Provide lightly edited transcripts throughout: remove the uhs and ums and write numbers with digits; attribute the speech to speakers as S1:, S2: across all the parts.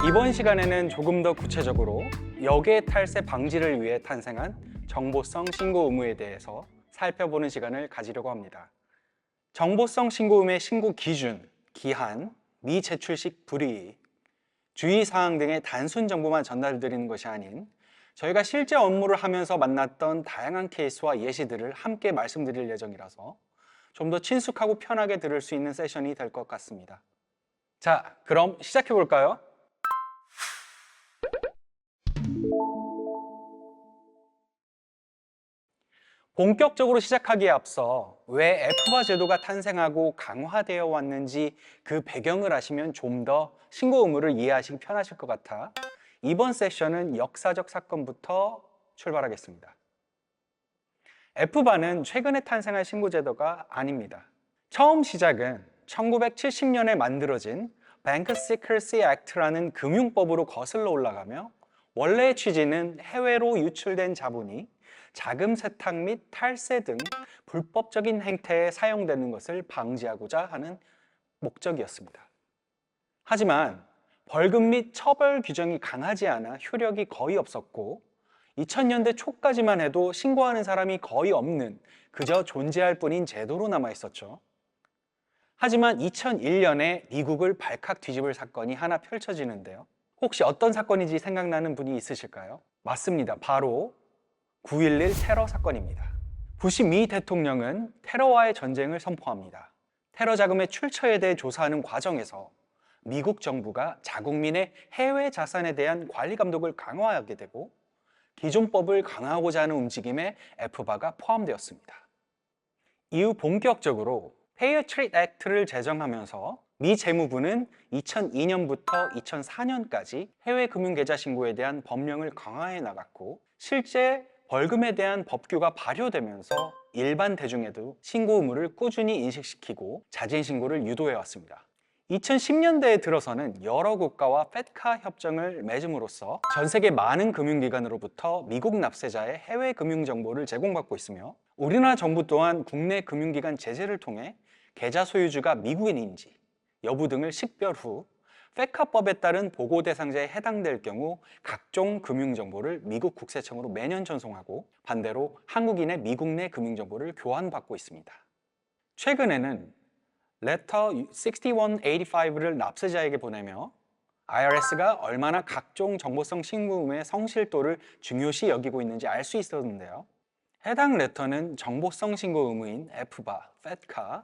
S1: 이번 시간에는 조금 더 구체적으로 역외 탈세 방지를 위해 탄생한 정보성 신고 의무에 대해서 살펴보는 시간을 가지려고 합니다. 정보성 신고 의무의 신고 기준, 기한, 미제출식 불이익, 주의사항 등의 단순 정보만 전달드리는 것이 아닌 저희가 실제 업무를 하면서 만났던 다양한 케이스와 예시들을 함께 말씀드릴 예정이라서 좀 더 친숙하고 편하게 들을 수 있는 세션이 될 것 같습니다. 자, 그럼 시작해 볼까요? 본격적으로 시작하기에 앞서 왜 F바 제도가 탄생하고 강화되어 왔는지 그 배경을 아시면 좀 더 신고 의무를 이해하시기 편하실 것 같아 이번 세션은 역사적 사건부터 출발하겠습니다. F바는 최근에 탄생한 신고 제도가 아닙니다. 처음 시작은 1970년에 만들어진 Bank Secrecy Act라는 금융법으로 거슬러 올라가며 원래의 취지는 해외로 유출된 자본이 자금 세탁 및 탈세 등 불법적인 행태에 사용되는 것을 방지하고자 하는 목적이었습니다. 하지만 벌금 및 처벌 규정이 강하지 않아 효력이 거의 없었고 2000년대 초까지만 해도 신고하는 사람이 거의 없는 그저 존재할 뿐인 제도로 남아 있었죠. 하지만 2001년에 미국을 발칵 뒤집을 사건이 하나 펼쳐지는데요. 혹시 어떤 사건인지 생각나는 분이 있으실까요? 맞습니다. 바로 9.11 테러 사건입니다. 부시 미 대통령은 테러와의 전쟁을 선포합니다. 테러 자금의 출처에 대해 조사하는 과정에서 미국 정부가 자국민의 해외 자산에 대한 관리 감독을 강화하게 되고 기존 법을 강화하고자 하는 움직임에 F바가 포함되었습니다. 이후 본격적으로 Patriot Act를 제정하면서 미 재무부는 2002년부터 2004년까지 해외 금융계좌 신고에 대한 법령을 강화해 나갔고 실제 벌금에 대한 법규가 발효되면서 일반 대중에도 신고 의무를 꾸준히 인식시키고 자진 신고를 유도해 왔습니다. 2010년대에 들어서는 여러 국가와 페드카 협정을 맺음으로써 전 세계 많은 금융기관으로부터 미국 납세자의 해외 금융 정보를 제공받고 있으며 우리나라 정부 또한 국내 금융기관 제재를 통해 계좌 소유주가 미국인인지 여부 등을 식별 후 페카법에 따른 보고 대상자에 해당될 경우 각종 금융정보를 미국 국세청으로 매년 전송하고 반대로 한국인의 미국 내 금융정보를 교환받고 있습니다. 최근에는 Letter 6185를 납세자에게 보내며 IRS가 얼마나 각종 정보성 신고 의무의 성실도를 중요시 여기고 있는지 알 수 있었는데요. 해당 레터는 정보성 신고 의무인 F바, FATCA,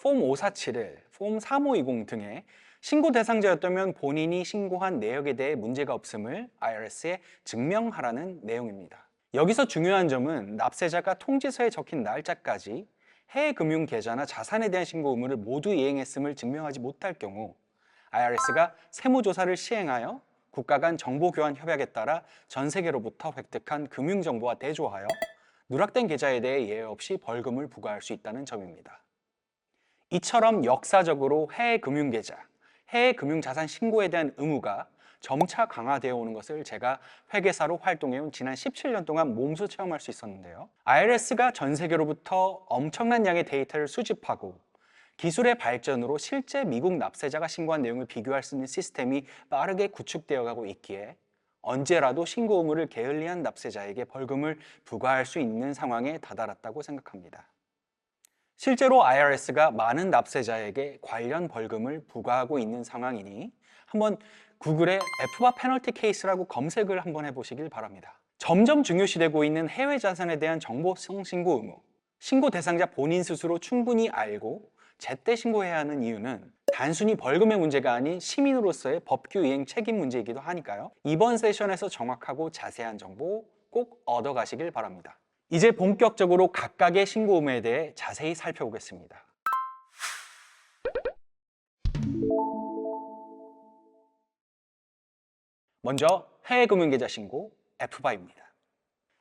S1: 폼 547을 폼 3520 등의 신고 대상자였다면 본인이 신고한 내역에 대해 문제가 없음을 IRS에 증명하라는 내용입니다. 여기서 중요한 점은 납세자가 통지서에 적힌 날짜까지 해외 금융 계좌나 자산에 대한 신고 의무를 모두 이행했음을 증명하지 못할 경우 IRS가 세무조사를 시행하여 국가 간 정보 교환 협약에 따라 전 세계로부터 획득한 금융 정보와 대조하여 누락된 계좌에 대해 예외 없이 벌금을 부과할 수 있다는 점입니다. 이처럼 역사적으로 해외 금융 계좌, 해외 금융 자산 신고에 대한 의무가 점차 강화되어 오는 것을 제가 회계사로 활동해온 지난 17년 동안 몸소 체험할 수 있었는데요. IRS가 전 세계로부터 엄청난 양의 데이터를 수집하고 기술의 발전으로 실제 미국 납세자가 신고한 내용을 비교할 수 있는 시스템이 빠르게 구축되어 가고 있기에 언제라도 신고 의무를 게을리한 납세자에게 벌금을 부과할 수 있는 상황에 다다랐다고 생각합니다. 실제로 IRS가 많은 납세자에게 관련 벌금을 부과하고 있는 상황이니 한번 구글에 F바 페널티 케이스라고 검색을 한번 해보시길 바랍니다. 점점 중요시되고 있는 해외 자산에 대한 정보성 신고 의무, 신고 대상자 본인 스스로 충분히 알고 제때 신고해야 하는 이유는 단순히 벌금의 문제가 아닌 시민으로서의 법규 이행 책임 문제이기도 하니까요. 이번 세션에서 정확하고 자세한 정보 꼭 얻어가시길 바랍니다. 이제 본격적으로 각각의 신고 의무에 대해 자세히 살펴보겠습니다. 먼저 해외 금융계좌 신고 F바입니다.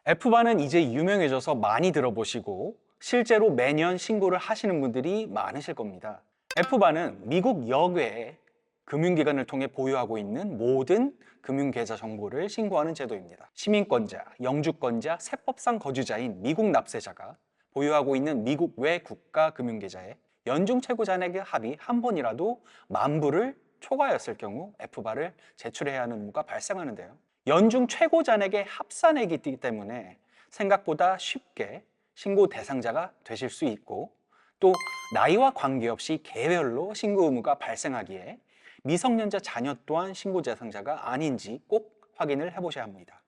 S1: F바는 이제 유명해져서 많이 들어보시고 실제로 매년 신고를 하시는 분들이 많으실 겁니다. F바는 미국 역외의 금융기관을 통해 보유하고 있는 모든 금융계좌 정보를 신고하는 제도입니다. 시민권자, 영주권자, 세법상 거주자인 미국 납세자가 보유하고 있는 미국 외 국가 금융계좌에 연중 최고 잔액의 합이 한 번이라도 10,000불을 초과였을 경우 F바를 제출해야 하는 의무가 발생하는데요. 연중 최고 잔액의 합산액이기 때문에 생각보다 쉽게 신고 대상자가 되실 수 있고, 또 나이와 관계없이 개별로 신고 의무가 발생하기에 미성년자 자녀 또한 신고 대상자가 아닌지 꼭 확인을 해보셔야 합니다.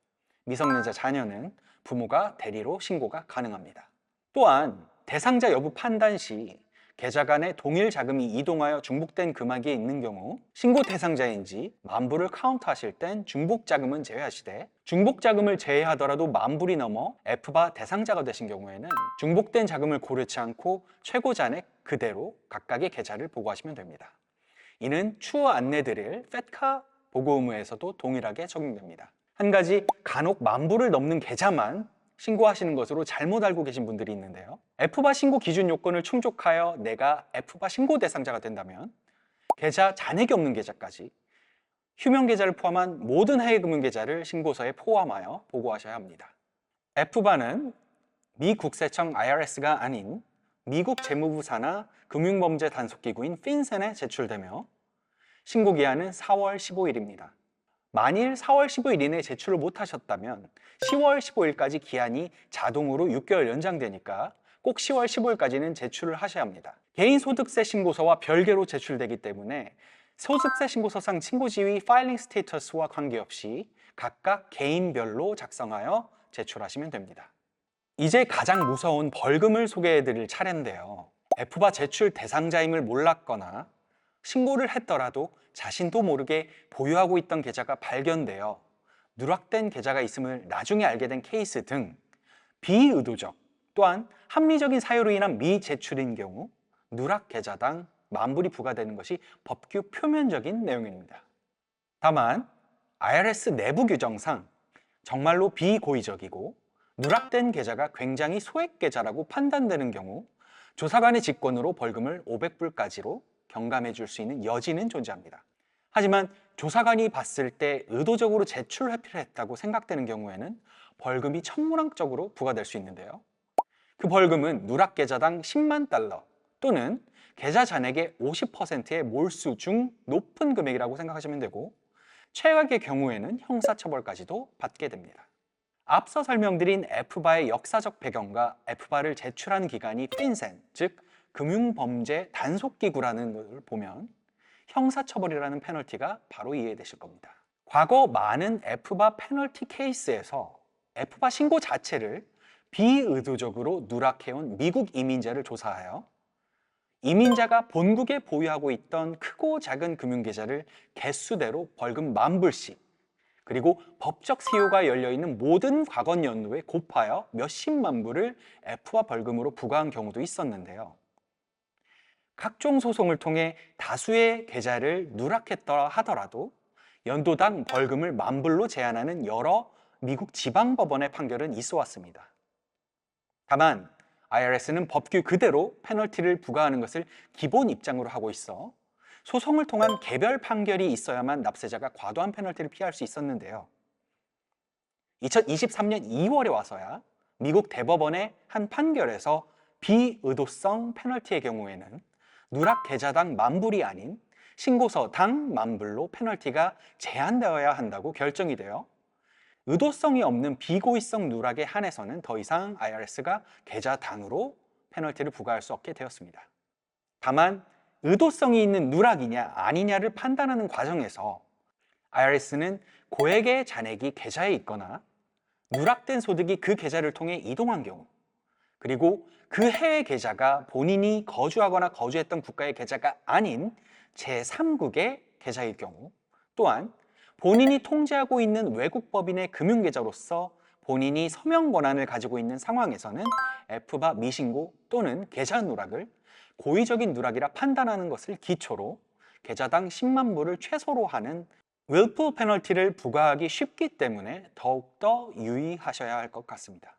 S1: 미성년자 자녀는 부모가 대리로 신고가 가능합니다. 또한 대상자 여부 판단 시 계좌 간의 동일 자금이 이동하여 중복된 금액이 있는 경우 신고 대상자인지 만불을 카운트하실 땐 중복 자금은 제외하시되, 중복 자금을 제외하더라도 만불이 넘어 F바 대상자가 되신 경우에는 중복된 자금을 고려치 않고 최고 잔액 그대로 각각의 계좌를 보고하시면 됩니다. 이는 추후 안내드릴 FATCA 보고 의무에서도 동일하게 적용됩니다. 한 가지, 간혹 만불을 넘는 계좌만 신고하시는 것으로 잘못 알고 계신 분들이 있는데요. F바 신고 기준 요건을 충족하여 내가 F바 신고 대상자가 된다면 계좌 잔액이 없는 계좌까지 휴면 계좌를 포함한 모든 해외 금융 계좌를 신고서에 포함하여 보고하셔야 합니다. F바는 미 국세청 IRS가 아닌 미국 재무부 산하 금융범죄 단속기구인 핀센에 제출되며 신고 기한은 4월 15일입니다. 만일 4월 15일 이내에 제출을 못하셨다면 10월 15일까지 기한이 자동으로 6개월 연장되니까 꼭 10월 15일까지는 제출을 하셔야 합니다. 개인소득세 신고서와 별개로 제출되기 때문에 소득세 신고서상 신고지위 파일링 스테이터스와 관계없이 각각 개인별로 작성하여 제출하시면 됩니다. 이제 가장 무서운 벌금을 소개해드릴 차례인데요. F바 제출 대상자임을 몰랐거나 신고를 했더라도 자신도 모르게 보유하고 있던 계좌가 발견되어 누락된 계좌가 있음을 나중에 알게 된 케이스 등 비의도적 또한 합리적인 사유로 인한 미제출인 경우 누락 계좌당 만불이 부과되는 것이 법규 표면적인 내용입니다. 다만 IRS 내부 규정상 정말로 비고의적이고 누락된 계좌가 굉장히 소액 계좌라고 판단되는 경우 조사관의 직권으로 벌금을 500불까지로 경감해 줄 수 있는 여지는 존재합니다. 하지만 조사관이 봤을 때 의도적으로 제출 회피를 했다고 생각되는 경우에는 벌금이 천문학적으로 부과될 수 있는데요. 그 벌금은 누락 계좌당 10만 달러 또는 계좌 잔액의 50%의 몰수 중 높은 금액이라고 생각하시면 되고, 최악의 경우에는 형사처벌까지도 받게 됩니다. 앞서 설명드린 F바의 역사적 배경과 F바를 제출하는 기관이 핀센, 즉 금융범죄 단속기구라는 것을 보면 형사처벌이라는 페널티가 바로 이해되실 겁니다. 과거 많은 F바 페널티 케이스에서 F바 신고 자체를 비의도적으로 누락해온 미국 이민자를 조사하여 이민자가 본국에 보유하고 있던 크고 작은 금융계좌를 개수대로 벌금 만불씩, 그리고 법적 사유가 열려있는 모든 과거 연도에 곱하여 몇십만 불을 F바 벌금으로 부과한 경우도 있었는데요. 각종 소송을 통해 다수의 계좌를 누락했더라 하더라도 연도당 벌금을 만불로 제한하는 여러 미국 지방법원의 판결은 있어 왔습니다. 다만 IRS는 법규 그대로 페널티를 부과하는 것을 기본 입장으로 하고 있어 소송을 통한 개별 판결이 있어야만 납세자가 과도한 페널티를 피할 수 있었는데요. 2023년 2월에 와서야 미국 대법원의 한 판결에서 비의도성 페널티의 경우에는 누락 계좌당 만불이 아닌 신고서당 만불로 페널티가 제한되어야 한다고 결정이 되어 의도성이 없는 비고의성 누락에 한해서는 더 이상 IRS가 계좌당으로 페널티를 부과할 수 없게 되었습니다. 다만 의도성이 있는 누락이냐 아니냐를 판단하는 과정에서 IRS는 고액의 잔액이 계좌에 있거나 누락된 소득이 그 계좌를 통해 이동한 경우, 그리고 그 해외 계좌가 본인이 거주하거나 거주했던 국가의 계좌가 아닌 제3국의 계좌일 경우, 또한 본인이 통제하고 있는 외국 법인의 금융계좌로서 본인이 서명 권한을 가지고 있는 상황에서는 F바 미신고 또는 계좌 누락을 고의적인 누락이라 판단하는 것을 기초로 계좌당 10만 불을 최소로 하는 willful 페널티를 부과하기 쉽기 때문에 더욱더 유의하셔야 할 것 같습니다.